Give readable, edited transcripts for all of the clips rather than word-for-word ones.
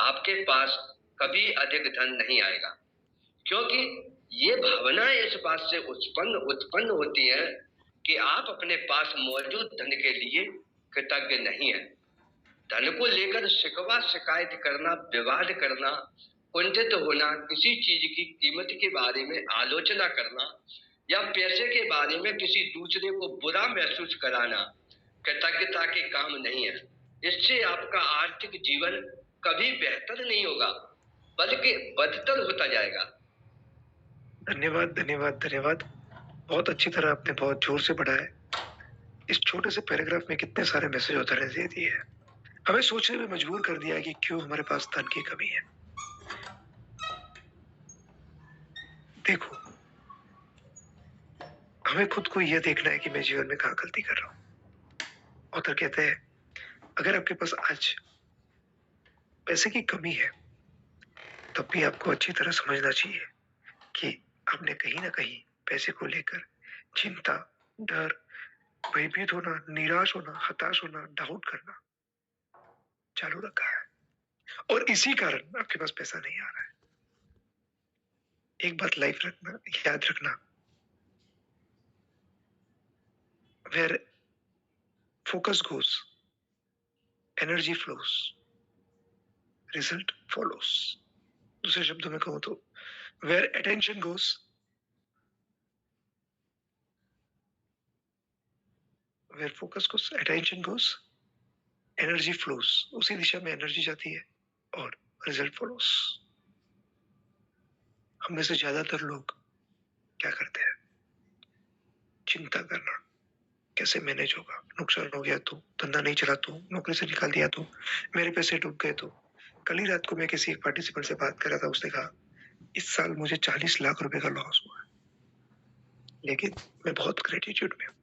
आपके पास कभी अधिक धन नहीं आएगा, क्योंकि ये भावनाएं इस बात से उत्पन्न उत्पन्न होती हैं कि आप अपने पास मौजूद धन के लिए कृतज्ञ नहीं हैं। धन को लेकर शिकवा शिकायत करना, विवाद करना, कुंठित होना, किसी चीज की कीमत के बारे में आलोचना करना या पैसे के बारे में किसी दूसरे को बुरा महसूस कराना कृतज्ञता के काम नहीं है। इससे आपका आर्थिक जीवन कभी बेहतर नहीं होगा, बल्कि बदतर होता जाएगा। धन्यवाद, धन्यवाद, धन्यवाद। बहुत अच्छी तरह आपने बहुत जोर से पढ़ा है। इस छोटे से पैराग्राफ में कितने सारे मैसेज उतरने दे दिए हैं। हमें सोचने में मजबूर कर दिया है कि क्यों हमारे पास धन की कमी है। देखो, हमें खुद को यह देखना है कि मैं जीवन में कहाँ गलती कर रहा हूँ। ऑथर कहते हैं, अगर आपके पास आज पैसे की कमी है, तब भी आपको अच्छी तरह समझना चाहिए कि आपने कहीं ना कहीं पैसे को लेकर चिंता, डर, भयभीत होना, निराश होना, हताश होना, डाउट करना चालू रखा है, और इसी कारण आपके पास पैसा नहीं आ रहा है। एक बात लाइफ रखना, याद रखना, where focus goes, energy flows, result follows. दूसरे शब्दों में कहूं तो, where attention goes, where focus goes, attention goes, energy flows. उसी दिशा में एनर्जी जाती है और रिजल्ट फॉलोस। हम में से ज्यादातर लोग क्या करते हैं? चिंता करना, कैसे मैनेज होगा, नुकसान हो गया तो, धंधा नहीं चला तो, नौकरी से निकाल दिया तो, मेरे पैसे डूब गए तो। कल ही रात को मैं किसी एक पार्टिसिपेंट से बात कर रहा था, उसने कहा इस साल मुझे 40 लाख रुपए का लॉस हुआ है, लेकिन मैं बहुत ग्रेटिट्यूड में हूँ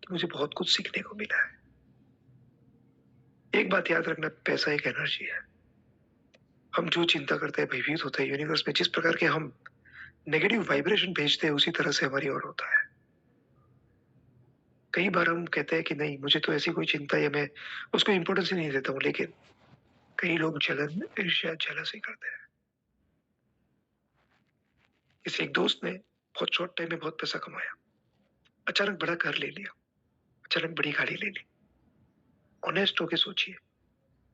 कि मुझे बहुत कुछ सीखने को मिला है। एक बात याद रखना, पैसा एक एनर्जी है। हम जो चिंता करते हैं, भयभीत होते हैं, यूनिवर्स में जिस प्रकार के हम नेगेटिव वाइब्रेशन भेजते हैं, उसी तरह से हमारी ओर होता है। कई बार हम कहते हैं कि नहीं, मुझे तो ऐसी कोई चिंता है, मैं उसको इंपॉर्टेंस ही नहीं देता हूँ, लेकिन कई लोग जलन, ईर्ष्या, जेलसी करते हैं। किसी एक दोस्त ने बहुत शॉर्ट टाइम में बहुत पैसा कमाया, अचानक बड़ा घर ले लिया, अचानक बड़ी गाड़ी ले ली। ऑनेस्ट होके सोचिए,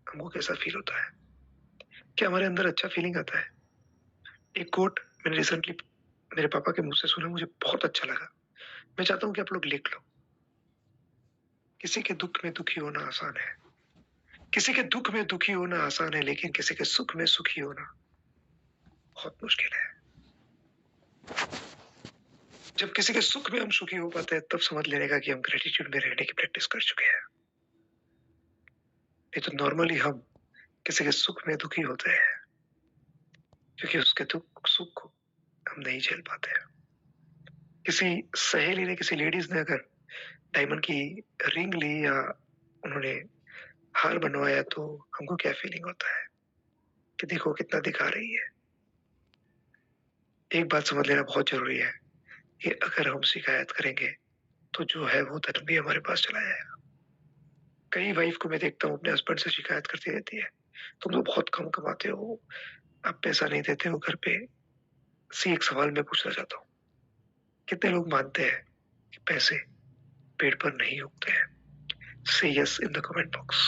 हमको कैसा फील होता है? क्या हमारे अंदर अच्छा फीलिंग आता है? एक कोट मैंने रिसेंटली मेरे पापा के मुंह से सुना, मुझे बहुत अच्छा लगा। मैं चाहता हूँ कि आप लोग लिख लो। किसी के दुख में दुखी होना आसान है, किसी के दुख में दुखी होना आसान है, लेकिन किसी के सुख में सुखी होना बहुत मुश्किल है। जब किसी के सुख में हम सुखी हो पाते हैं, तब समझ लेने का कि हम ग्रेटिट्यूड में रहने की प्रैक्टिस कर चुके हैं। नहीं तो नॉर्मली हम किसी के सुख में दुखी होते हैं, क्योंकि उसके दुख सुख को हम नहीं झेल पाते हैं। किसी सहेली ने, किसी लेडीज ने अगर डायमंड की रिंग ली या उन्होंने हार बनवाया, तो हमको क्या फीलिंग होता है कि देखो कितना दिखा रही है। एक बात समझ लेना बहुत जरूरी है कि अगर हम शिकायत करेंगे, तो जो है वो धन भी हमारे पास चला जाएगा। कई वाइफ को मैं देखता हूँ अपने हस्बैंड से शिकायत करती रहती है, तुम तो बहुत कम कमाते हो, आप पैसा नहीं देते हो घर पे। सी एक सवाल मैं पूछना चाहता हूँ, कितने लोग मानते हैं कि पैसे पेड़ पर नहीं उगते हैं? से yes in the comment box.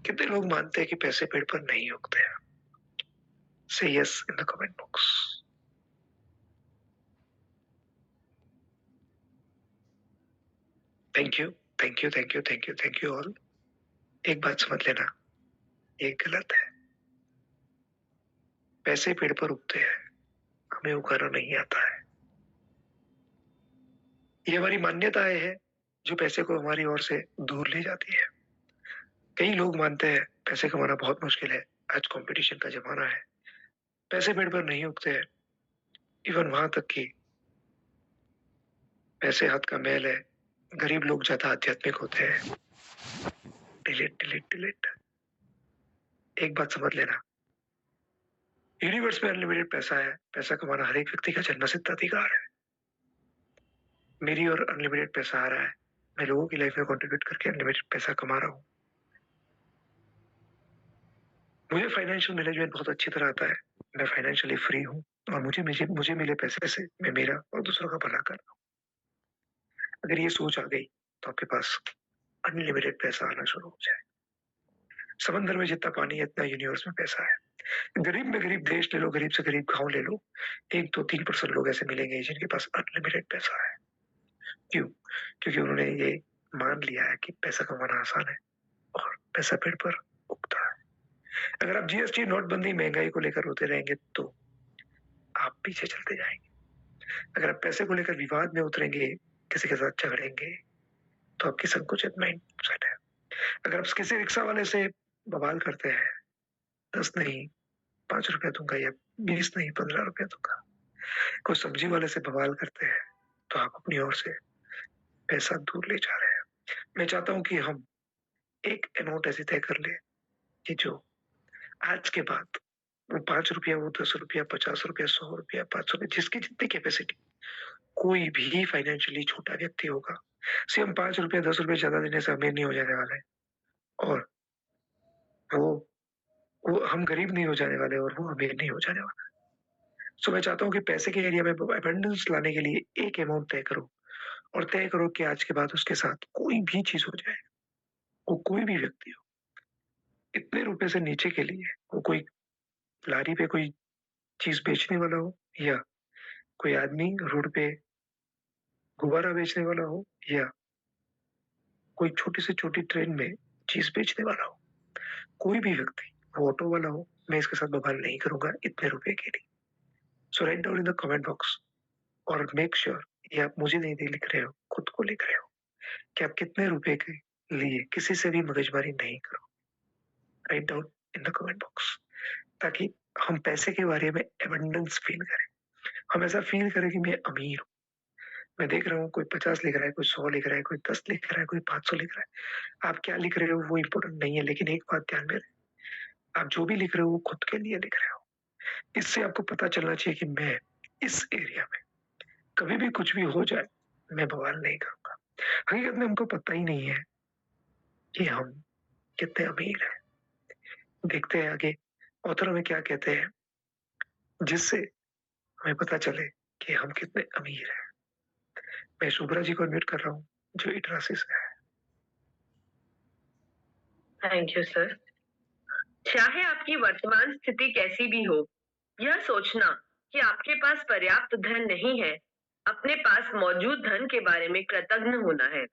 कितने लोग मानते हैं कि पैसे पेड़ पर नहीं उगते हैं? से yes in the comment box. Thank you, thank you, thank you, thank you, thank you all. एक बात समझ लेना, ये गलत है। पैसे पेड़ पर उगते हैं, हमें उगाना नहीं आता है। ये हमारी मान्यताएं हैं जो पैसे को हमारी ओर से दूर ले जाती है। कई लोग मानते हैं पैसे कमाना बहुत मुश्किल है, आज कंपटीशन का जमाना है, पैसे पेड़ पर नहीं उगते हैं। इवन वहां तक कि पैसे हाथ का मैल है, गरीब लोग ज्यादा आध्यात्मिक होते हैं। Delete, delete, delete. एक बात समझ लेना, यूनिवर्स में अनलिमिटेड पैसा है। पैसा कमाना हर एक व्यक्ति का जन्मसिद्ध अधिकार है। मेरी और अनलिमिटेड पैसा आ रहा है, मैं लोगों की लाइफ में कंट्रीब्यूट करके अनलिमिटेड पैसा कमा रहा हूँ। मुझे फाइनेंशियल मैनेजमेंट बहुत अच्छी तरह आता है। मैं फाइनेंशियली फ्री हूँ और मुझे मुझे मुझे मिले पैसे से मैं मेरा और दूसरों का भला कर रहा हूँ। अगर ये सोच आ गई तो आपके पास अनलिमिटेड पैसा आना शुरू हो जाए। समंदर में जितना पानी है इतना यूनिवर्स में पैसा है। गरीब में गरीब देश ले लो, गरीब से गरीब गाँव ले लो, 1, 2, 3% लोग ऐसे मिलेंगे जिनके पास अनलिमिटेड पैसा है। क्यों? क्योंकि उन्होंने ये मान लिया है कि पैसा कमाना आसान है और पैसा पेड़ पर उगता है। अगर आप जीएसटी, नोटबंदी, महँगाई को लेकर रोते रहेंगे तो आप पीछे चलते जाएँगे। अगर आप पैसे को लेकर विवाद में उतरेंगे, किसी के साथ झगड़ेंगे, तो आपकी संकुचित माइंडसेट है। अगर आप किसी रिक्शा वाले से बवाल करते हैं, 10 नहीं, ₹5 दूँगा या 20 नहीं, ₹15 दूँगा। कोई सब्जी वाले से बवाल करते हैं, तो आप अपनी ओर से पैसा दूर ले जा रहे हैं। मैं चाहता हूँ कि हम एक अमाउंट ऐसी तय कर लें कि जो आज के बाद वो ₹5, वो ₹10, ₹50, ₹100, ₹500 जिसकी जितनी कैपेसिटी, कोई भी फाइनेंशियली छोटा व्यक्ति होगा, से हम ₹5, ₹10 ज़्यादा देने से अमीर नहीं हो जाने वाला है और वो वो हम गरीब नहीं हो जाने वाले और वो अमीर नहीं हो जाने वाला। सो मैं चाहता हूँ कि पैसे के एरिया में अबंडेंस लाने के लिए एक अमाउंट तय करो और तय करो कि आज के बाद उसके साथ कोई भी चीज़ हो जाए, वो कोई भी व्यक्ति हो, इतने रुपए से नीचे के लिए, वो कोई लारी पे कोई चीज़ बेचने वाला हो या कोई आदमी रोड पे गुब्बारा बेचने वाला हो या कोई छोटी से छोटी ट्रेन में चीज़ बेचने वाला हो, कोई भी व्यक्ति, वो ऑटो वाला हो, मैं इसके साथ बवाल नहीं करूँगा इतने रुपए के लिए। So write down in the comment box और मेक श्योर ये आप मुझे नहीं लिख रहे हो, खुद को लिख रहे हो कि आप कितने रुपए के लिए किसी से भी मगजमारी नहीं करो। Right down in the comment box ताकि हम पैसे के बारे में अबंडेंस फील करें। हम ऐसा फील करें कि मैं अमीर हूँ। मैं देख रहा हूँ कोई 50 लिख रहा है, कोई 100 लिख रहा है, कोई 10 लिख रहा है, कोई 500 लिख रहा है। आप क्या लिख रहे हो वो इम्पोर्टेंट नहीं है, लेकिन एक बात ध्यान में रहे, आप जो भी लिख रहे हो वो खुद के लिए लिख रहे हो। इससे आपको पता चलना चाहिए कि मैं इस एरिया में कभी भी कुछ भी हो जाए, मैं बवाल नहीं करूँगा। हकीकत में हमको पता ही नहीं है कि हम कितने अमीर हैं। देखते हैं आगे ऑथर हमें क्या कहते हैं, जिससे हमें पता चले कि हम कितने अमीर हैं। मैं शुभ्रा जी को अनम्यूट कर रहा हूँ, जो इटरासी से है। Thank you sir. चाहे आपकी वर्तमान स्थिति कैसी भी हो, यह सोचना कि आपके पास पर्याप्त धन नहीं है, अपने पास मौजूद धन के बारे में कृतज्ञ होना है।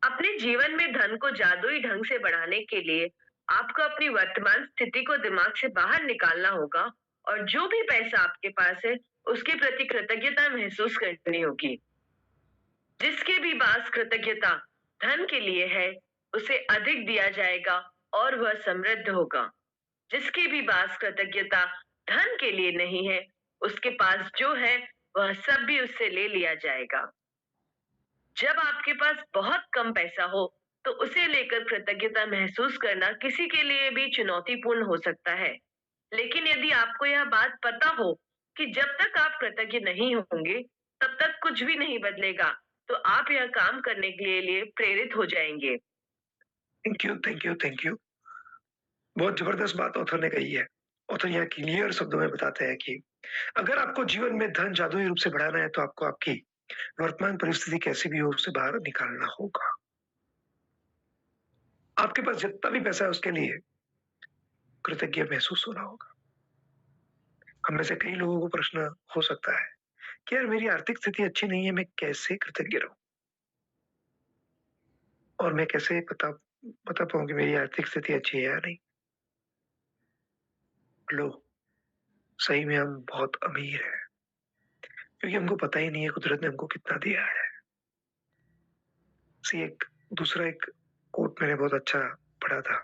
अपने जीवन में धन को जादुई ढंग से बढ़ाने के लिए आपको अपनी वर्तमान स्थिति को दिमाग से बाहर निकालना होगा और जो भी पैसा आपके पास है, उसके प्रति कृतज्ञता महसूस करनी होगी। जिसके भी पास कृतज्ञता धन के लिए है, उसे अधिक दिया जाएगा और वह समृद्ध होगा। जिसके भी पास कृतज्ञता धन के लिए नहीं है, उसके पास जो है वह सब भी उससे ले लिया जाएगा। जब आपके पास बहुत कम पैसा हो, तो उसे लेकर कृतज्ञता महसूस करना किसी के लिए भी चुनौतीपूर्ण हो सकता है। लेकिन यदि आपको यह बात पता हो कि जब तक आप कृतज्ञ नहीं होंगे, तब तक कुछ भी नहीं बदलेगा, तो आप यह काम करने के लिए प्रेरित हो जाएंगे। Thank you, thank you, thank you. बहुत जबरदस्त बात ऑथर ने कही है। ऑथर यहाँ क्लियर शब्दों में बताते हैं कि अगर आपको जीवन में धन जादुई रूप से बढ़ाना है, तो आपको आपकी वर्तमान परिस्थिति कैसी भी हो, उससे बाहर निकालना होगा। आपके पास जितना भी पैसा है, उसके लिए कृतज्ञ महसूस होना होगा। हम में से कई लोगों को प्रश्न हो सकता है कि यार मेरी आर्थिक स्थिति अच्छी नहीं है, मैं कैसे कृतज्ञ रहूं और मैं कैसे बता पाऊं कि मेरी आर्थिक स्थिति अच्छी है या नहीं। लो, सही में हम बहुत अमीर हैं क्योंकि हमको पता ही नहीं है कुदरत ने हमको कितना दिया है। सी एक दूसरा एक कोट मैंने बहुत अच्छा पढ़ा था,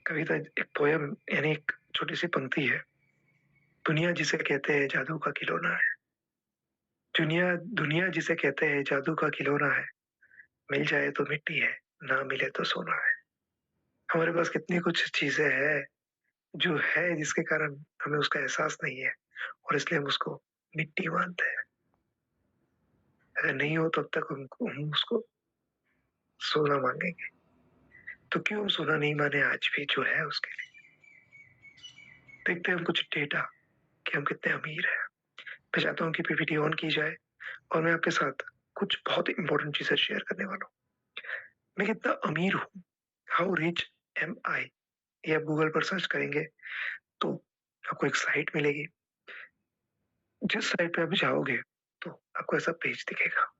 कविता, एक पोयम, यानी एक छोटी सी पंक्ति है। दुनिया जिसे कहते हैं जादू का खिलौना है, दुनिया दुनिया जिसे कहते हैं जादू का खिलौना है, मिल जाए तो मिट्टी है, ना मिले तो सोना है। हमारे पास कितनी कुछ चीजें हैं जो है जिसके कारण हमें उसका एहसास नहीं है और इसलिए हम उसको मिट्टी मानते हैं। अगर नहीं हो तब तक हम उसको सोना मांगेंगे। तो क्यों हम सोना नहीं माने आज भी जो है उसके लिए। देखते हैं हम कुछ डेटा कि हम कितने अमीर हैं। मैं चाहता हूँ कि पीपीटी ऑन की जाए और मैं आपके साथ कुछ बहुत इंपॉर्टेंट चीजें शेयर करने वाला हूँ। मैं कितना अमीर हूँ, हाउ रिच एम आई, ये आप गूगल पर सर्च करेंगे तो आपको एक साइट मिलेगी। जिस साइट पे आप जाओगे तो आपको ऐसा पेज दिखेगा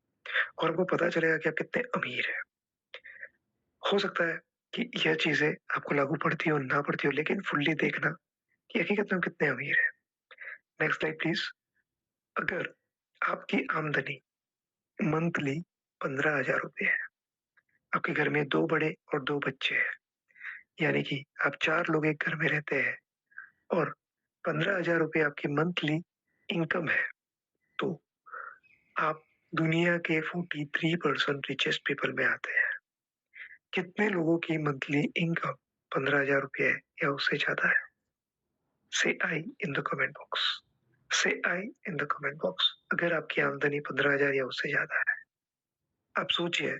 और आपको पता चलेगा कि आप कितने अमीर हैं। हो सकता है कि यह चीजें आपको लागू पड़ती हो ना पड़ती हो, लेकिन फुल्ली देखना कि हकीकत में हम कितने अमीर हैं। Next slide please. अगर आपकी आमदनी मंथली 15,000 रुपये है, आपके घर में 2 बड़े और 2 बच्चे हैं, यानी कि आप 4 लोग एक घर में रहते हैं और 15,000 रुपये आपकी मंथली इनकम है, तो आप दुनिया के 43% रिचेस्ट पीपल में आते हैं। कितने लोगों की मंथली इनकम 15,000 रुपये है या उससे ज्यादा है? से आई इन द कमेंट बॉक्स, से आई इन द कमेंट बॉक्स अगर आपकी आमदनी 15,000 या उससे ज्यादा है। आप सोचिए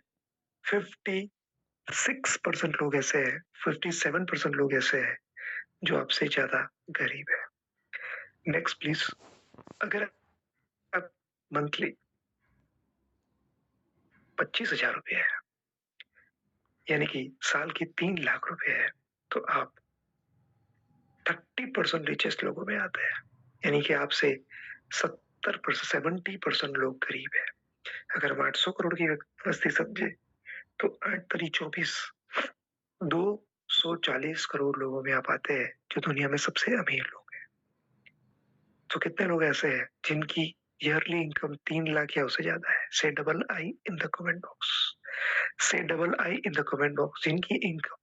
56% लोग ऐसे हैं, 57% लोग ऐसे हैं जो आपसे ज्यादा गरीब है। Next please. अगर आप मंथली 25,000 रुपये है, यानी कि साल की 3 लाख रुपए है, तो आप 30% रिचेस्ट लोगों में आते हैं, यानी कि आपसे 70% लोग गरीब है। अगर हम 800 करोड़ की वस्ती समझे तो 8×3 = 24, 240 करोड़ लोगों में आप आते हैं जो दुनिया में सबसे अमीर लोग हैं। तो कितने लोग ऐसे हैं जिनकी ईयरली इनकम 3 लाख या उससे ज्यादा है? Say double I in the comment box, say double I in the comment box जिनकी इनकम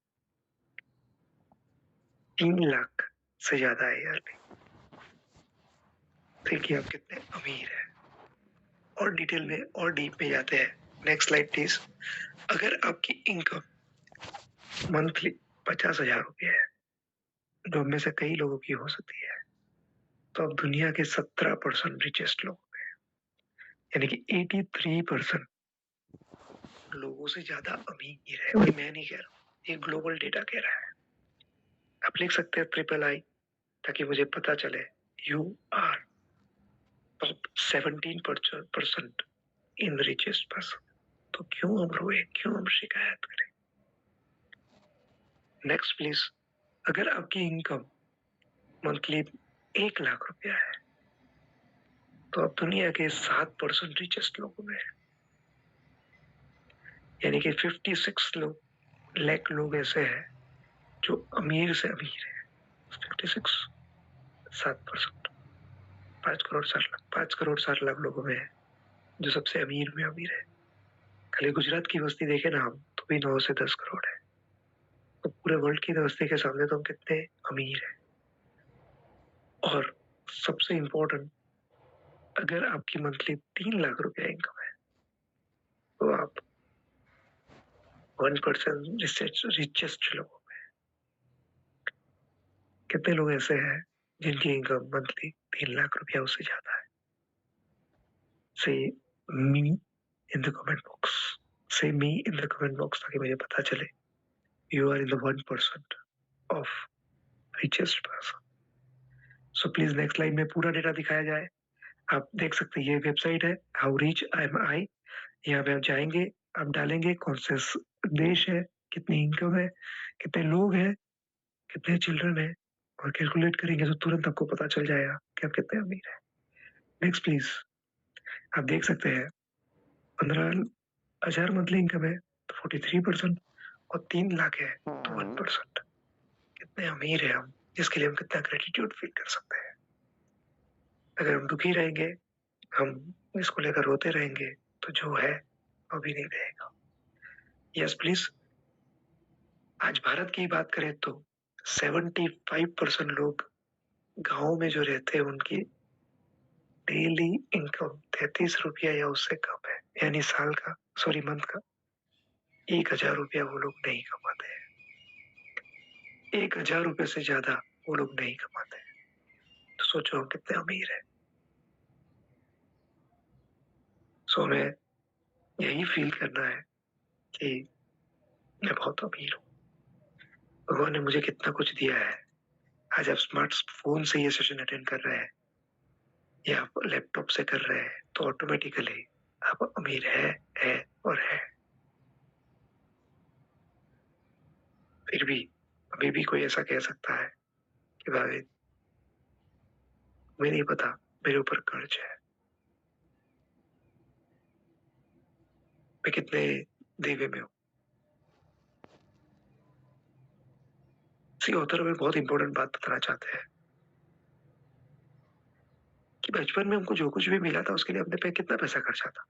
3 लाख से ज्यादा है ईयरली। देखिए आप कितने अमीर हैं। और डिटेल में और डीप में जाते हैं। Next slide please. अगर आपकी इनकम मंथली 50,000 रुपये है, जो में से कई लोगों की हो सकती है, तो आप दुनिया के 17% रिचेस्ट लोग हैं, यानी कि 83% लोगों से ज्यादा अमीर है। वही मैं नहीं कह रहा हूँ, ये ग्लोबल डेटा कह रहा है। आप लिख सकते हैं ट्रिपल आई ताकि मुझे पता चले you are top 17% in richest person. तो क्यों हम रोए, क्यों हम शिकायत करें? Next please. अगर आपकी इनकम मंथली 1 लाख रुपया है, तो आप दुनिया के 7% रिचेस्ट लोगों में है, यानी कि 56 लाख लोग ऐसे हैं जो अमीर से अमीर है। 56, 7%, 5 करोड़ 60 लाख लोगों में है जो सबसे अमीर में अमीर है। खाली गुजरात की बस्ती देखे ना हम तो भी 9 से 10 करोड़ है। तो पूरे वर्ल्ड की बस्ती के सामने तो हम कितने अमीर हैं। और सबसे इम्पोर्टेंट, अगर आपकी मंथली 3 लाख रुपया इनकम है, तो आप 1% रिचेस्ट लोगों में। कितने लोग ऐसे हैं जिनकी इनकम मंथली 3 लाख रुपया उससे ज्यादा है? Say me in the comment box, say me in the comment box ताकि मुझे पता चले you are in the 1% of richest person. So please next slide में पूरा डेटा दिखाया जाए। आप देख सकते हैं ये वेबसाइट है हाउ रिच एम आई। यहाँ पे आप जाएंगे, आप डालेंगे कौन से देश है, कितनी इनकम है, कितने लोग हैं, कितने चिल्ड्रन है, और कैलकुलेट करेंगे तो तुरंत आपको पता चल जाएगा कि आप कितने अमीर हैं। Next please. आप देख सकते हैं 15,000 मंथली इनकम है तो 43%, और 3 लाख है तो 1%। कितने अमीर है हम, जिसके लिए हम कितना ग्रेटिट्यूड फील कर सकते हैं। अगर हम दुखी रहेंगे, हम इसको लेकर रोते रहेंगे, तो जो है वो भी नहीं रहेगा। Yes please. आज भारत की बात करें तो 75% लोग गांव में जो रहते हैं उनकी डेली इनकम 33 रुपया या उससे कम है, यानी साल का, सॉरी मंथ का 1,000 रुपया वो लोग नहीं कमाते हैं। 1,000 रुपये से ज्यादा वो लोग नहीं कमाते हैं। तो सोचो हम कितने अमीर है। सो हमें यही फील करना है कि मैं बहुत अमीर हूँ। भगवान ने मुझे कितना कुछ दिया है। आज आप स्मार्टफोन से ये सेशन अटेंड कर रहे हैं या आप लैपटॉप से कर रहे हैं तो ऑटोमेटिकली आप अमीर है और है। फिर भी अभी भी कोई ऐसा कह सकता है कि भाई मुझे नहीं पता, मेरे ऊपर कर्ज है, मैं कितने देवे में हूँ। ऑथर में बहुत इंपॉर्टेंट बात बताना चाहते हैं कि बचपन में हमको जो कुछ भी मिला था उसके लिए अपने पे कितना पैसा खर्चा था,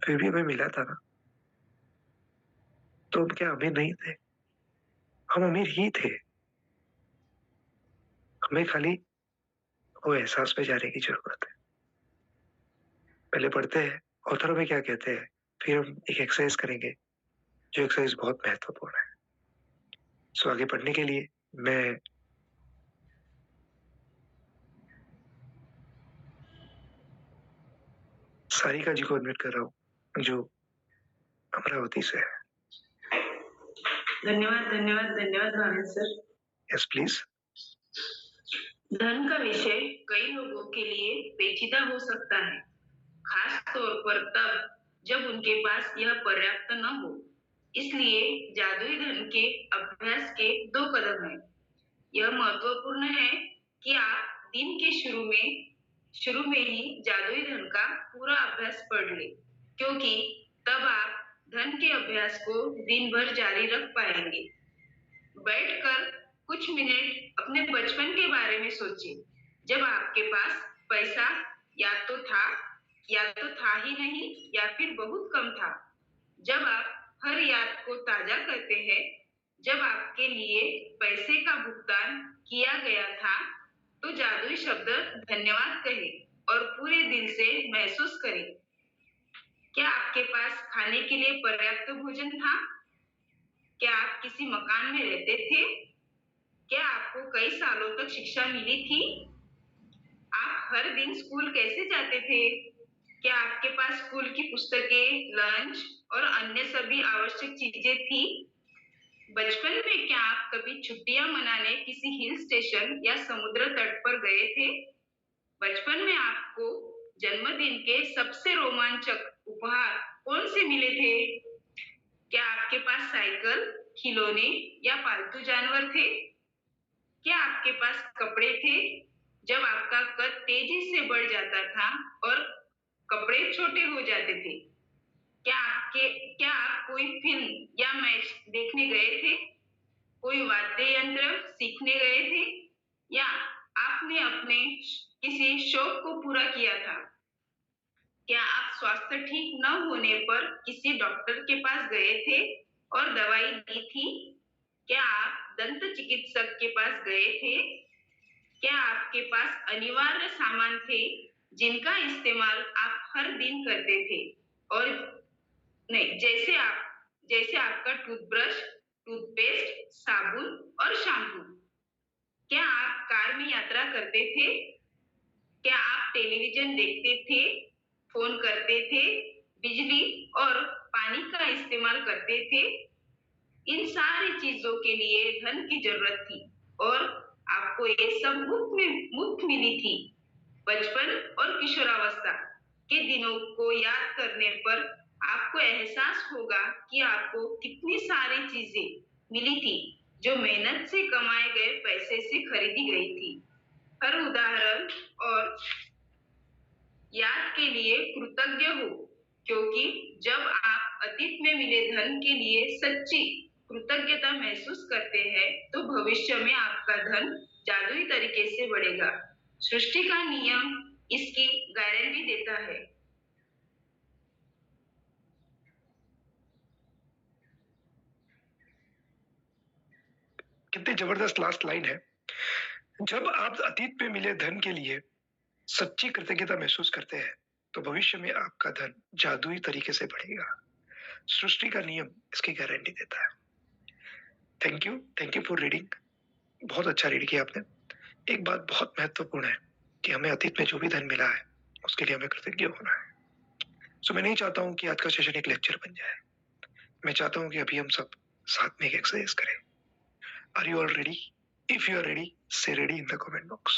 फिर भी हमें मिला था ना। तो हम क्या अमीर नहीं थे? हम अमीर ही थे। हमें खाली वो एहसास पे जाने की जरूरत है। पहले पढ़ते हैं ऑथर में क्या कहते हैं, फिर हम एक एक्सरसाइज करेंगे जो एक्सरसाइज बहुत महत्वपूर्ण है। सो आगे पढ़ने के लिए मैं सारिका जी को एडमिट कर रहा हूँ जो अमरावती से है। धन्यवाद धन्यवाद धन्यवाद भाविन सर। Yes please. धन का विषय कई लोगों के लिए पेचीदा हो सकता है, खास तौर पर तब जब उनके पास यह पर्याप्त न हो। इसलिए जादुई धन के अभ्यास के 2 कदम हैं। यह महत्वपूर्ण है कि आप दिन के शुरू में ही जादुई धन का पूरा अभ्यास पढ़ लें, क्योंकि तब आप धन के अभ्यास को दिन भर जारी रख पाएंगे। बैठकर कुछ मिनट अपने बचपन के बारे में सोचिए, जब आपके पास पैसा या तो था ही नहीं या फिर बहुत कम था। जब आप हर याद को ताजा करते हैं, जब आपके लिए पैसे का भुगतान किया गया था, तो जादुई शब्द धन्यवाद कहें और पूरे दिल से महसूस करें। क्या आपके पास खाने के लिए पर्याप्त भोजन था? क्या आप किसी मकान में रहते थे? क्या आपको कई सालों तक शिक्षा मिली थी? आप हर दिन स्कूल कैसे जाते थे? क्या आपके पास स्कूल की पुस्तकें, लंच और अन्य सभी आवश्यक चीजें थी? बचपन में क्या आप कभी छुट्टियां मनाने किसी हिल स्टेशन या समुद्र तट पर गए थे? बचपन में आपको जन्मदिन के सबसे रोमांचक उपहार कौन से मिले थे? क्या आपके पास साइकिल, खिलौने या पालतू जानवर थे? क्या आपके पास कपड़े थे जब आपका कद तेजी से बढ़ जाता था और कपड़े छोटे हो जाते थे? क्या आप कोई फिल्म या मैच देखने गए थे? कोई वाद्य यंत्र सीखने गए थे? या आपने अपने किसी शौक को पूरा किया था? क्या आप स्वास्थ्य ठीक न होने पर किसी डॉक्टर के पास गए थे और दवाई ली थी? क्या आप दंत चिकित्सक के पास गए थे? क्या आपके पास अनिवार्य सामान थे जिनका इस्तेमाल आप हर दिन करते थे? और नहीं, जैसे आपका टूथब्रश, टूथपेस्ट, साबुन और शैम्पू। क्या आप कार में यात्रा करते थे? क्या आप टेलीविजन देखते थे, फोन करते थे, बिजली और पानी का इस्तेमाल करते थे? इन सारी चीजों के लिए धन की जरूरत थी और आपको ये सब मुफ्त मिली थी। बचपन और किशोरावस्था के दिनों को याद करने पर आपको एहसास होगा कि आपको कितनी सारी चीजें मिली थी जो मेहनत से कमाए गए पैसे से खरीदी गई थी। हर उदाहरण और याद के लिए कृतज्ञ हो, क्योंकि जब आप अतीत में मिले धन के लिए सच्ची कृतज्ञता महसूस करते हैं, तो भविष्य में आपका धन जादुई तरीके से बढ़ेगा। सृष्टि का नियम इसकी गारंटी देता है। कितनी जबरदस्त लास्ट लाइन है। जब आप अतीत में मिले धन के लिए सच्ची कृतज्ञता महसूस करते हैं, तो भविष्य में आपका धन जादुई तरीके से बढ़ेगा। सृष्टि का नियम इसकी गारंटी देता है। Thank you for reading. बहुत अच्छा रीड किया आपने। एक बात बहुत महत्वपूर्ण है कि हमें अतीत में जो भी धन मिला है उसके लिए हमें कृतज्ञ होना है। सो मैं नहीं चाहता हूं कि आज का सेशन एक लेक्चर बन जाए। मैं चाहता हूं कि अभी हम सब साथ में एक एक्सरसाइज करें। Are you all ready? If you are ready, say ready in the comment box,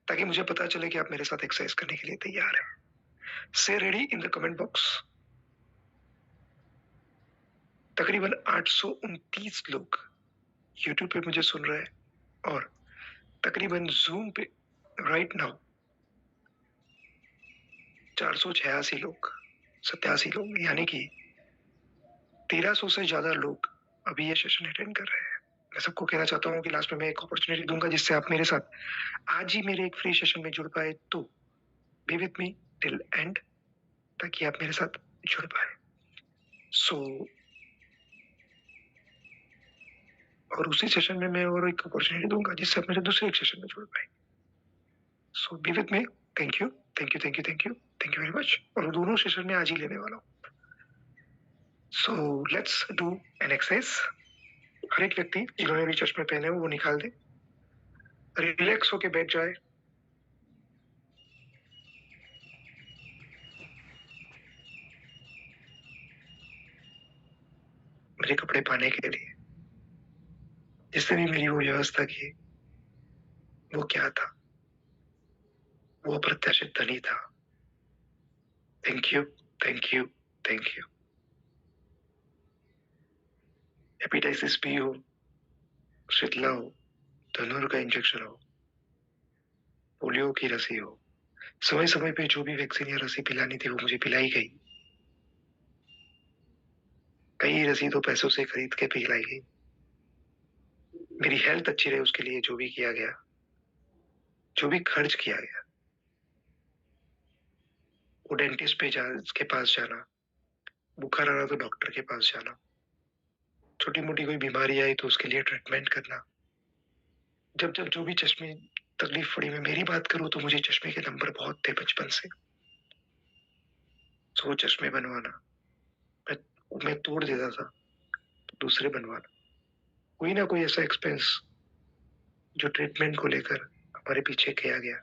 ताकि मुझे पता चले कि आप मेरे साथ एक्सरसाइज करने के लिए तैयार हैं। से ready in the comment box. तकरीबन 829 लोग यूट्यूब पे मुझे सुन रहे हैं और तकरीबन जूम पे राइट नाउ 486 लोग, 87 लोग, यानी कि 1300 से ज्यादा लोग अभी ये सेशन अटेंड कर रहे हैं। मैं सबको कहना चाहता हूँ कि लास्ट में मैं एक अपॉर्चुनिटी दूंगा जिससे आप मेरे साथ आज ही मेरे एक फ्री सेशन में जुड़ पाए, तो B with me till and, ताकि आप मेरे साथ जुड़ पाए। सो और उसी सेशन में मैं और एक अपॉर्चुनिटी दूंगा जिससे आप मेरे दूसरे एक सेशन में जुड़ पाए। So be with me. Thank you, thank you, thank you, thank you, thank you very much. और दोनों सेशन में आज ही लेने वाला हूँ। So let's do an exercise. हर एक व्यक्ति जिन्होंने भी चश्मे पहने हो वो निकाल दे, रिलैक्स होके बैठ जाए। मेरे कपड़े पाने के लिए जिसने भी मेरी वो व्यवस्था की, वो क्या था? वो अप्रत्याशित धनी था। Thank you, thank you, thank you. Hepatitis B हो, शीतला हो, धनुर का इंजेक्शन हो, पोलियो की रसी हो, समय समय पे जो भी वैक्सीन या रसी पिलानी थी वो मुझे पिलाई गई। कई रसी तो पैसों से खरीद के पिलाई गई। मेरी हेल्थ अच्छी रहे उसके लिए जो भी किया गया, जो भी खर्च किया गया, वो डेंटिस्ट के पास जाना, बुखार आ रहा तो डॉक्टर के पास जाना, छोटी मोटी कोई बीमारी आई तो उसके लिए ट्रीटमेंट करना। जब जब जो भी चश्मे तकलीफ पड़ी, मैं मेरी बात करूं तो मुझे चश्मे के नंबर बहुत थे बचपन से। सो वो चश्मे बनवाना, मैं मैं तोड़ देता था तो दूसरे बनवाना, कोई ना कोई ऐसा एक्सपेंस जो ट्रीटमेंट को लेकर हमारे पीछे किया गया,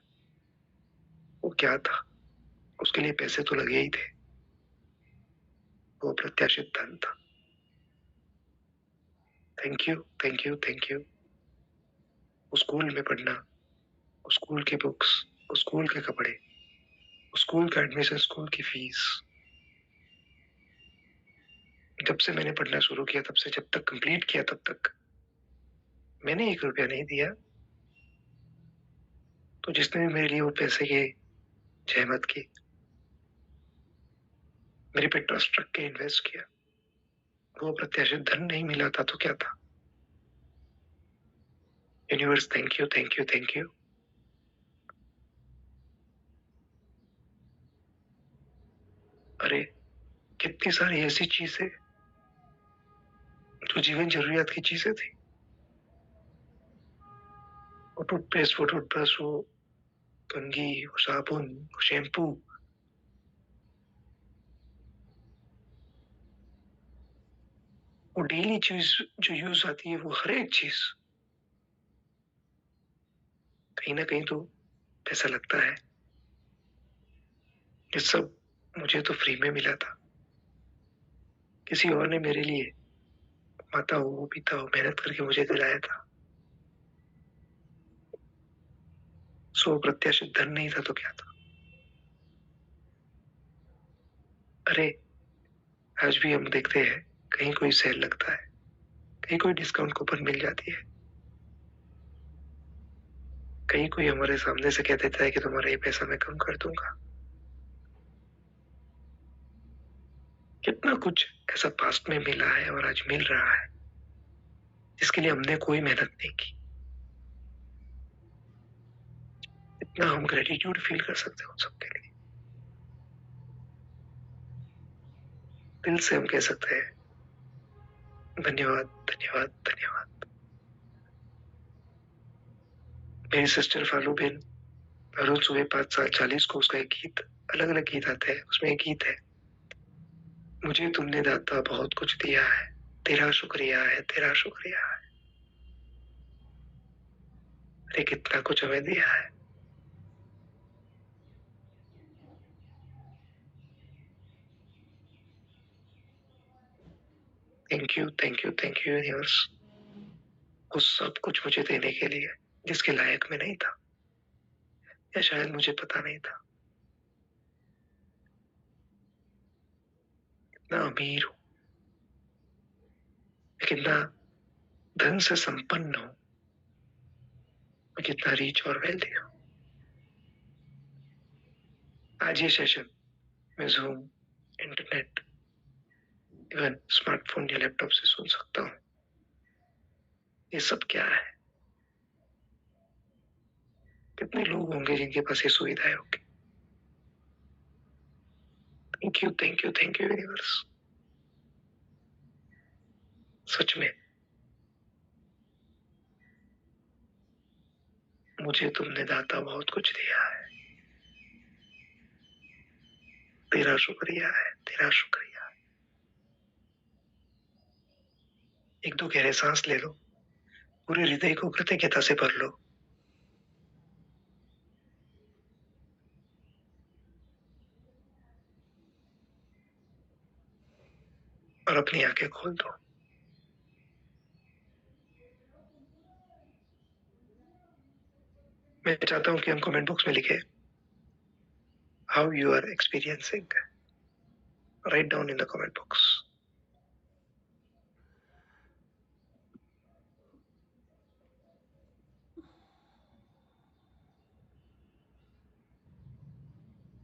वो क्या था? उसके लिए पैसे तो लगे ही थे। वो प्रत्याशित धन था। Thank you, thank you, thank you. उस स्कूल में पढ़ना, उस स्कूल के बुक्स, उस स्कूल के कपड़े, उस स्कूल का एडमिशन, स्कूल की फीस। जब से मैंने पढ़ना शुरू किया तब से जब तक कंप्लीट किया तब तक मैंने 1 रुपया नहीं दिया। तो जिसने भी मेरे लिए वो पैसे की जहमत की, मेरे पे ट्रस्ट रख के इन्वेस्ट किया, वो प्रत्याशित धन नहीं मिला था तो क्या था? Universe, thank you, thank you, thank you. अरे कितनी सारी ऐसी चीजें जो जीवन जरूरियात की चीजें थी, वो टूथपेस्ट, वो टूथब्रश, वो कंघी, वो साबुन, वो शैम्पू, वो डेली चीज जो यूज आती है, वो हर एक चीज कहीं ना कहीं तो ऐसा लगता है ये सब मुझे तो फ्री में मिला था। किसी और ने मेरे लिए माता हो पिता हो मेहनत करके मुझे दिलाया था। सो प्रत्याशित धन नहीं था तो क्या था? अरे आज भी हम देखते हैं कहीं कोई सेल लगता है, कहीं कोई डिस्काउंट कूपन मिल जाती है, कहीं कोई हमारे सामने से कह देता है कि तुम्हारा ये पैसा मैं कम कर दूंगा। कितना कुछ ऐसा पास्ट में मिला है और आज मिल रहा है जिसके लिए हमने कोई मेहनत नहीं की। इतना हम ग्रेटिट्यूड फील कर सकते हैं उन सबके लिए। दिल से हम कह सकते हैं धन्यवाद, धन्यवाद, धन्यवाद। मेरी सिस्टर फालू बेन हर रोज सुबह 5:40 को उसका एक गीत, अलग अलग गीत आते हैं, उसमें एक गीत है, मुझे तुमने दाता बहुत कुछ दिया है, तेरा शुक्रिया है, तेरा शुक्रिया है। अरे कितना कुछ हमें दिया है। Thank you thank you thank you universe, उस सब कुछ मुझे देने के लिए जिसके लायक मैं नहीं था, या शायद मुझे पता नहीं था। इतना अमीर हूं, मैं कितना धन से संपन्न हूं, मैं कितना रिच और वेल्दी हूं। आज ये सेशन मैं जूम, इंटरनेट, इवन स्मार्टफोन या लैपटॉप से सुन सकता हूँ। ये सब क्या है? कितने लोग होंगे जिनके पास ये सुविधाएं होंगी? Thank you thank you thank you universe. सच में मुझे तुमने दाता बहुत कुछ दिया है। तेरा शुक्रिया है, तेरा शुक्रिया। एक दो गहरे सांस ले लो, पूरे हृदय को कृतज्ञता से भर लो। और अपनी आंखें खोल दो। मैं चाहता हूं कि हम कमेंट बॉक्स में लिखे how you are experiencing. Right down in the comment box.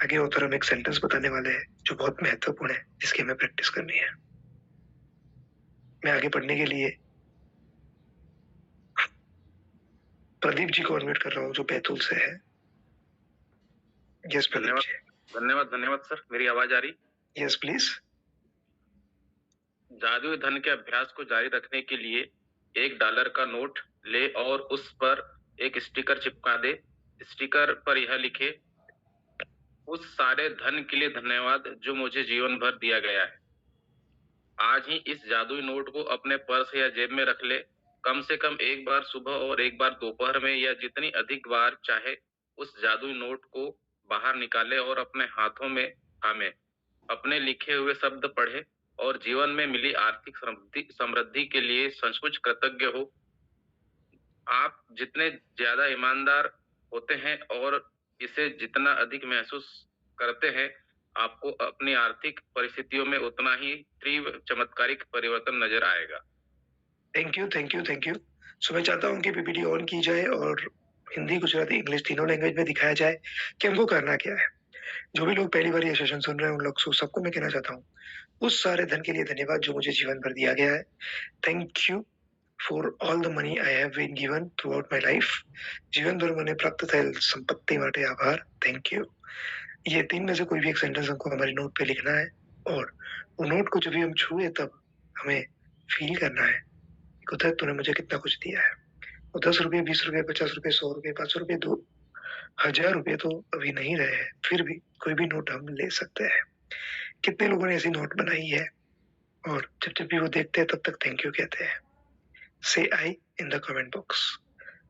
आगे author हम एक सेंटेंस बताने वाले हैं जो बहुत महत्वपूर्ण है, जिसकी हमें प्रैक्टिस करनी है। मैं आगे पढ़ने के लिए प्रदीप जी को अनम्यूट कर रहा हूँ जो बैतूल से है। यस प्रदीप जी। धन्यवाद धन्यवाद सर, मेरी आवाज आ रही? Yes please. जादुई धन के अभ्यास को जारी रखने के लिए $1 का नोट ले और उस पर एक स्टिकर चिपका दे। स्टिकर पर यह लिखे, उस सारे धन के लिए धन्यवाद जो मुझे जीवन भर दिया गया है। आज ही इस जादुई नोट को अपने पर्स या जेब में रख ले। कम से कम एक बार सुबह और एक बार दोपहर में, या जितनी अधिक बार चाहे उस जादुई नोट को बाहर निकाले और अपने हाथों में थामे। अपने लिखे हुए शब्द पढ़े और जीवन में मिली आर्थिक समृद्धि के लिए सचमुच कृतज्ञ हो। आप जितने ज्यादा ईमानदार होते हैं और इसे जितना अधिक महसूस करते हैं, आपको अपनी आर्थिक परिस्थितियों में उतना ही तीव्र चमत्कारिक परिवर्तन नजर आएगा। Thank you thank you thank you. So मैं चाहता हूँ कि पीपीटी ऑन की जाए और हिंदी, गुजराती, इंग्लिश तीनों लैंग्वेज में दिखाया जाए कि हमको करना क्या है। जो भी लोग पहली बार ये सेशन सुन रहे हैं उन लोग सबको मैं कहना चाहता हूँ, उस सारे धन के लिए धन्यवाद जो मुझे जीवन भर दिया गया है। Thank you for all the money I have been given throughout my life. जीवन भर मैंने प्राप्त થયેલ संपत्ति માટે आभार। Thank you. ये तीन में से कोई भी एक सेंटेंस हमको हमारे नोट पे लिखना है और वो नोट को जब भी हम छुए तब हमें फील करना है कि खुदा तूने मुझे कितना कुछ दिया है। वो 10 रुपये, 20 रुपये, 50 रुपये, 100 रुपये, 500 रुपये, 2000 रुपये तो अभी नहीं रहे हैं, फिर भी कोई भी नोट हम ले सकते हैं। कितने लोगों ने ऐसी नोट बनाई है और जब भी वो देखते हैं तब तक थैंक यू कहते हैं। से आई इन द कमेंट बॉक्स,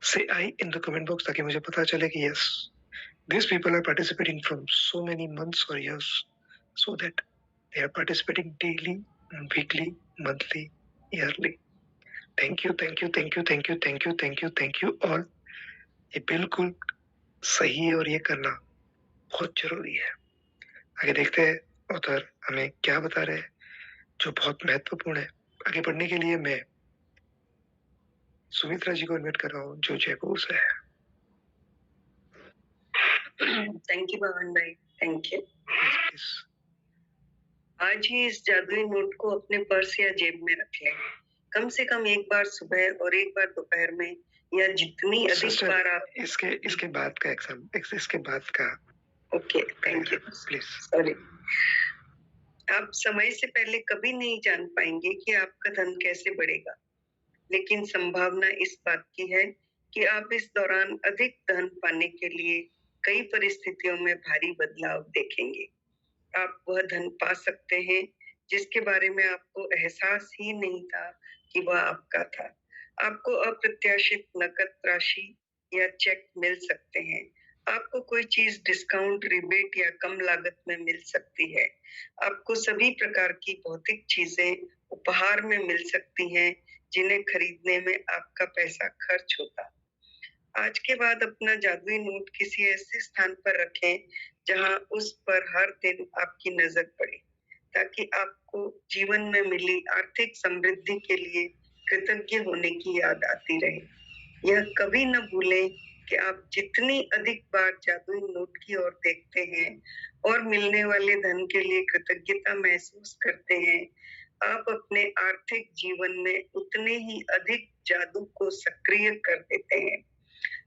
से आई इन द कमेंट बॉक्स, ताकि मुझे पता चले कि yes these people are participating from so many months or years, so that they are participating daily, weekly, monthly, yearly. Thank you thank you thank you thank you thank you thank you thank you all। ये बिल्कुल सही है और ये करना बहुत जरूरी है। आगे देखते हैं ऑथर हमें क्या बता रहे हैं जो बहुत महत्वपूर्ण है। आगे पढ़ने के लिए मैं सुमित्रा जी को इनवाइट कर रहा हूँ जो जयपुर से है। थैंक यू भवन भाई, थैंक यू। Yes, आज ही इस जादुई नोट को अपने पर्स या जेब में रख लें। कम से कम एक बार सुबह और एक बार दोपहर में, या जितनी अधिक Sister, बार आप इसके बाद का एग्जाम, इसके बाद का। Okay, thank you. Please. Sorry. आप समय से पहले कभी नहीं जान पाएंगे कि आपका धन कैसे बढ़ेगा, लेकिन संभावना इस बात की है कि आप इस दौरान अधिक धन पाने के लिए कई परिस्थितियों में भारी बदलाव देखेंगे। आप वह धन पा सकते हैं जिसके बारे में आपको एहसास ही नहीं था कि वह आपका था। आपको अप्रत्याशित नकद राशि या चेक मिल सकते हैं। आपको कोई चीज डिस्काउंट, रिबेट या कम लागत में मिल सकती है। आपको सभी प्रकार की भौतिक चीजें उपहार में मिल सकती हैं, जिन्हें खरीदने में आपका पैसा खर्च होता। आज के बाद अपना जादुई नोट किसी ऐसे स्थान पर रखें जहां उस पर हर दिन आपकी नजर पड़े, ताकि आपको जीवन में मिली आर्थिक समृद्धि के लिए कृतज्ञ होने की याद आती रहे। यह कभी न भूलें कि आप जितनी अधिक बार जादुई नोट की ओर देखते हैं और मिलने वाले धन के लिए कृतज्ञता महसूस करते हैं, आप अपने आर्थिक जीवन में उतने ही अधिक जादू को सक्रिय कर देते हैं।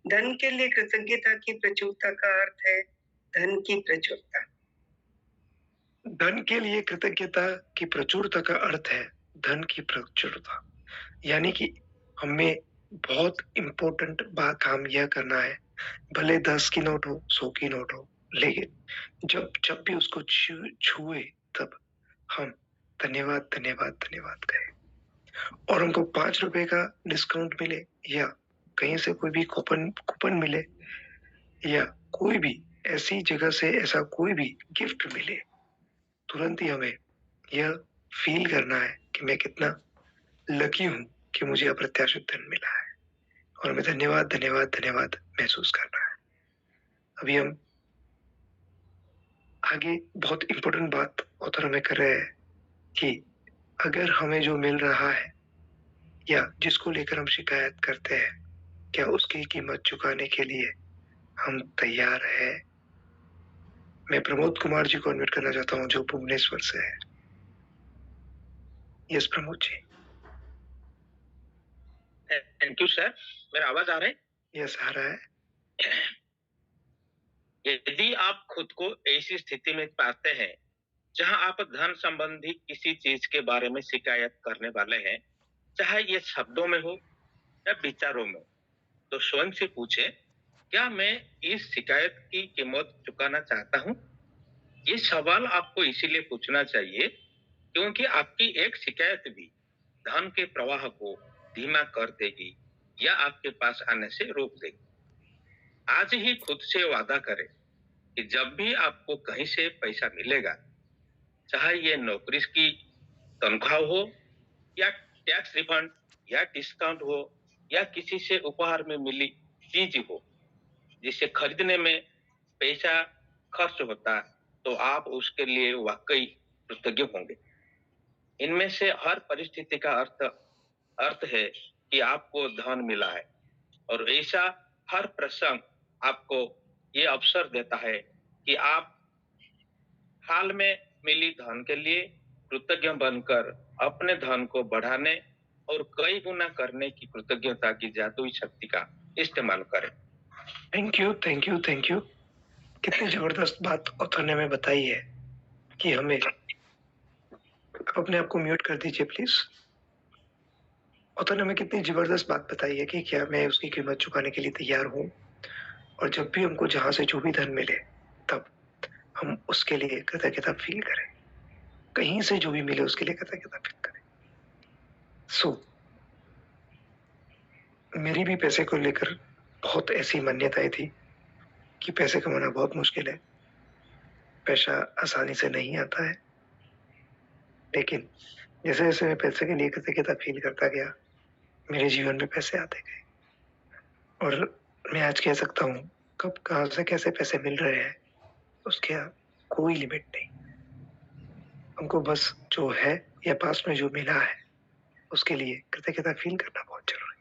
धन के लिए कृतज्ञता की प्रचुरता का अर्थ है धन की प्रचुरता। धन के लिए कृतज्ञता की प्रचुरता का अर्थ है धन की प्रचुरता। यानी कि हमें बहुत इम्पोर्टेंट काम यह करना है, भले 10 की नोट हो, 100 की नोट हो, लेकिन जब जब भी उसको छुए तब हम धन्यवाद धन्यवाद धन्यवाद कहें। और हमको 5 रुपए का डिस्काउंट मिले या कहीं से कोई भी कूपन कूपन मिले या कोई भी ऐसी जगह से ऐसा कोई भी गिफ्ट मिले, तुरंत ही हमें यह फील करना है कि मैं कितना लकी हूं कि मुझे अप्रत्याशित धन मिला है और मैं धन्यवाद धन्यवाद धन्यवाद महसूस कर रहा है। अभी हम आगे बहुत इंपॉर्टेंट बात ऑथर हमें कर रहे हैं कि अगर हमें जो मिल रहा है या जिसको लेकर हम शिकायत करते हैं, क्या उसकी कीमत चुकाने के लिए हम तैयार है? मैं प्रमोद कुमार जी को इनवाइट करना चाहता हूँ जो भुवनेश्वर से है। Yes Pramod ji. Thank you sir. मेरा आवाज आ रहा है? यस आ रहा है। यदि आप खुद को ऐसी स्थिति में पाते हैं जहां आप धन संबंधी किसी चीज के बारे में शिकायत करने वाले हैं, चाहे ये शब्दों में हो या विचारों में, तो स्वयं से पूछे, क्या मैं इस शिकायत की कीमत चुकाना चाहता हूं? ये सवाल आपको इसीलिए पूछना चाहिए क्योंकि आपकी एक शिकायत भी धन के प्रवाह को धीमा कर देगी या आपके पास आने से रोक देगी। आज ही खुद से वादा करें कि जब भी आपको कहीं से पैसा मिलेगा, चाहे ये नौकरी की तनख्वाह हो या टैक्स रिफंड या डिस्काउंट हो या किसी से उपहार में मिली चीज हो जिसे खरीदने में पैसा खर्च होता, तो आप उसके लिए वाकई कृतज्ञ होंगे। इनमें से हर परिस्थिति का अर्थ है कि आपको धन मिला है, और ऐसा हर प्रसंग आपको ये अवसर देता है कि आप हाल में मिली धन के लिए कृतज्ञ बनकर अपने धन को बढ़ाने और कई गुना करने की कृतज्ञता की जादुई शक्ति का इस्तेमाल करें। Thank you thank you thank you. कितनी जबरदस्त बात ऑथर ने हमें बताई है कि हमें, आप अपने आप को म्यूट कर दीजिए प्लीज। ऑथर ने हमें कितनी जबरदस्त बात बताई है कि क्या मैं उसकी कीमत चुकाने के लिए तैयार हूँ, और जब भी हमको जहां से जो भी धन मिले तब हम उसके लिए कृतज्ञता फील करें, कहीं से जो भी मिले उसके लिए कृतज्ञता फील करें। मेरी भी पैसे को लेकर बहुत ऐसी मान्यताएं थी कि पैसे कमाना बहुत मुश्किल है, पैसा आसानी से नहीं आता है, लेकिन जैसे जैसे मैं पैसे के लिए कृतज्ञता फील करता गया, मेरे जीवन में पैसे आते गए और मैं आज कह सकता हूँ कब कहाँ से कैसे पैसे मिल रहे हैं उसके कोई लिमिट नहीं। हमको बस जो है या पास में जो मिला है उसके लिए कृतज्ञता फील करना बहुत जरूरी है।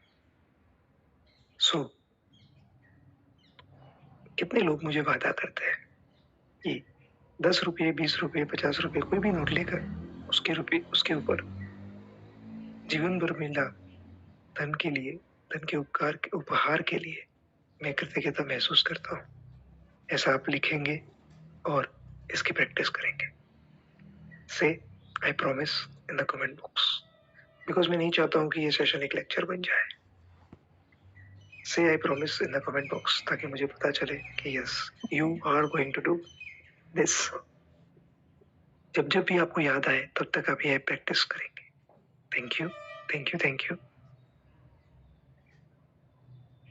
कितने लोग मुझे वादा करते हैं कि 10 रुपये 20 रुपये 50 रुपये कोई भी नोट लेकर उसके ऊपर जीवन भर मिला धन के लिए, धन के उपहार के लिए मैं कृतज्ञता महसूस करता हूँ, ऐसा आप लिखेंगे और इसकी प्रैक्टिस करेंगे। से I promise in the comment box, because मैं नहीं चाहता हूँ कि ये सेशन एक लेक्चर बन जाए। Say I promise in the comment box, ताकि मुझे पता चले कि yes you are going to do this. जब जब भी आपको याद आए तब तक आप ये प्रैक्टिस करेंगे। Thank you thank you thank you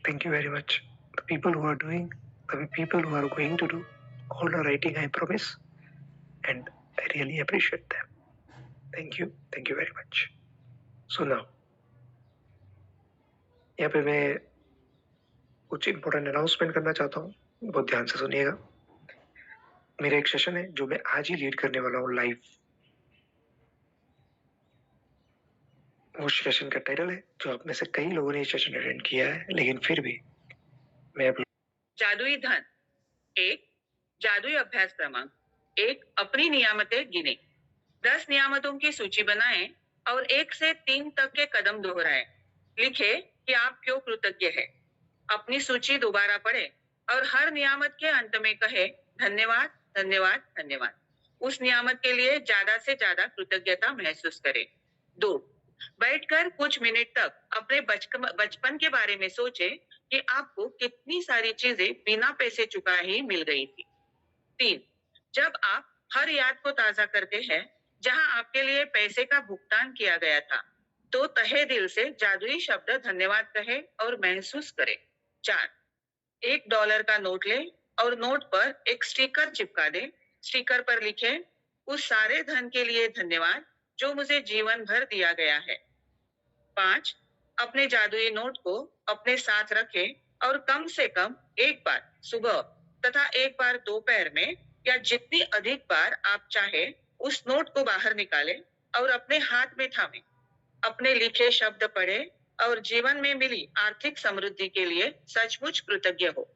thank you very much. The people who are doing, the people who are going to do, all are writing I promise, and I really appreciate them. Thank you very much. So now यहाँ पे मैं कुछ important announcement करना चाहता हूँ, बहुत ध्यान से सुनिएगा। मेरा एक सेशन है जो मैं आज ही लीड करने वाला हूँ लाइव। वो सेशन का टाइटल है, जो आप में से कई लोगों ने ये सेशन अटेंड किया है, लेकिन फिर भी मैं जादुई धन। एक, जादुई अभ्यास क्रमांक 1, अपनी नियामतें गिने। 10 नियामतों की सूची बनाएं और 1 से 3 तक के कदम दोहराएं। लिखे कि आप क्यों कृतज्ञ हैं। अपनी सूची दोबारा पढ़ें और हर नियामत के अंत में कहे धन्यवाद, धन्यवाद, धन्यवाद। उस नियामत के लिए ज्यादा से ज्यादा कृतज्ञता महसूस करें। 2, बैठकर कुछ मिनट तक अपने बचपन के बारे में सोचें कि आपको कितनी सारी चीजें बिना पैसे चुकाए ही मिल गई थी। 3, जब आप हर याद को ताजा करते हैं जहां आपके लिए पैसे का भुगतान किया गया था, तो तहे दिल से जादुई शब्द धन्यवाद कहे और महसूस करें। 4, $1 का नोट ले और नोट पर एक स्टिकर चिपका दे। स्टिकर पर लिखे, उस सारे धन के लिए धन्यवाद जो मुझे जीवन भर दिया गया है। 5, अपने जादुई नोट को अपने साथ रखें और कम से कम एक बार सुबह तथा एक बार दोपहर में या जितनी अधिक बार आप चाहे उस नोट को बाहर निकालें और अपने हाथ में थामें। अपने लिखे शब्द पढ़ें और जीवन में मिली आर्थिक समृद्धि के लिए सचमुच कृतज्ञ हो।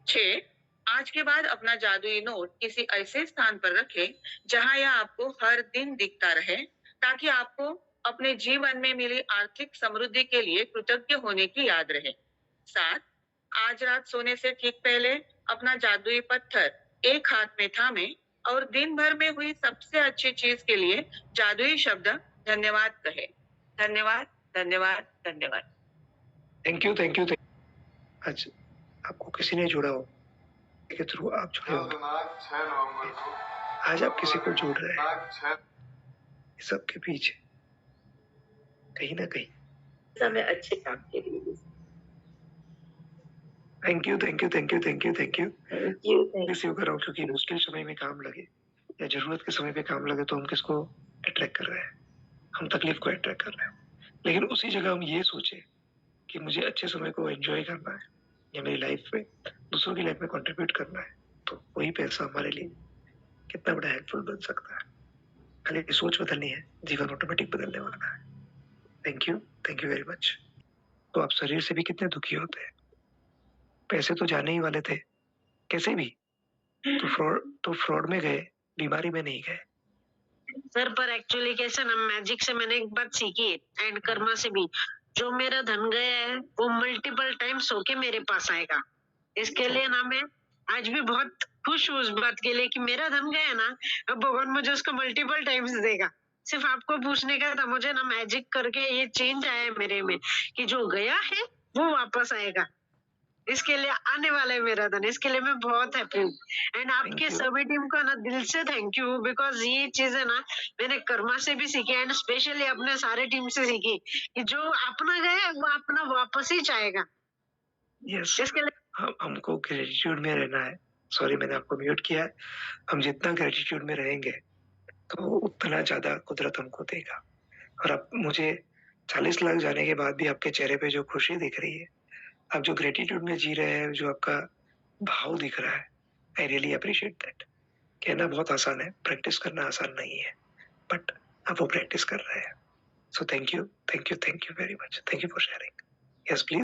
6, आज के बाद अपना जादुई नोट किसी ऐसे स्थान पर रखें जहां यह आपको हर दिन दिखता रहे, ताकि आपको अपने जीवन में मिली आर्थिक समृद्धि के लिए कृतज्ञ होने की याद रहे। 7, आज रात सोने से ठीक पहले अपना जादुई पत्थर एक हाथ में थामे और दिन भर में हुई सबसे अच्छी चीज के लिए जादुई शब्द धन्यवाद कहे। धन्यवाद, धन्यवाद, धन्यवाद। Thank you. आज आपको किसी ने जोड़ा हो, के थ्रू आप जुड़े हो, आज आप किसी को जोड़ रहे हैं, इस सब के पीछे कहीं ना कहीं समय अच्छे काम के लिए। Thank you. रिसीव कर रहा हूँ, क्योंकि मुश्किल समय में काम लगे या जरूरत के समय पे काम लगे तो हम किसको अट्रैक्ट कर रहे हैं? हम तकलीफ को अट्रैक्ट कर रहे हैं। लेकिन उसी जगह हम ये सोचे कि मुझे अच्छे समय को एंजॉय करना है या मेरी लाइफ में दूसरों की लाइफ में कंट्रीब्यूट करना है, तो वही पैसा हमारे लिए कितना बड़ा हेल्पफुल बन सकता है। खाली सोच बदलनी है, जीवन ऑटोमेटिक बदलने वाला है। Thank you very much. तो आप शरीर से भी कितने दुखी होते हैं, पैसे तो जाने ही वाले थे कैसे भी, तो फ्रॉड में गए, बीमारी में नहीं गए। सर पर एक्चुअली कैसे ना, मैजिक से मैंने एक बात सीखी एंड कर्मा से भी, जो मेरा धन गया है वो मल्टीपल टाइम्स होके मेरे पास आएगा। इसके लिए ना मैं आज भी बहुत खुश हूँ उस बात के लिए कि मेरा धन गया ना, अब भगवान मुझे उसको मल्टीपल टाइम्स देगा। सिर्फ आपको पूछने का था, मुझे ना मैजिक करके ये चेंज आया है मेरे में कि जो गया है वो वापस आएगा। इसके लिए आने वाला है मेरा धन, इसके लिए मैं बहुत हैप्पी हूँ। एंड आपके सभी टीम का ना दिल से थैंक यू, बिकॉज ये चीजें ना मैंने कर्मा से भी सीखी एंड स्पेशली अपने सारे टीम से सीखी कि जो अपना गया वो अपना वापस ही चाहेगा। यस, इसके लिए हमको ग्रेटिट्यूड में रहना है। सॉरी, मैंने आपको म्यूट किया है। हम जितना ग्रेटिट्यूड में रहेंगे तो उतना ज्यादा कुदरत हमको देगा। और अब मुझे 40 लाख जाने के बाद भी आपके चेहरे पे जो खुशी दिख रही है, आप जो ग्रेटिट्यूड में जी रहे हैं, जो आपका भाव दिख रहा है, आई रियली अप्रिशिएट दैट। कहना बहुत आसान है, प्रैक्टिस करना आसान नहीं है, बट आप वो प्रैक्टिस कर रहे हैं। So thank you very much. Thank you for sharing. Yes please.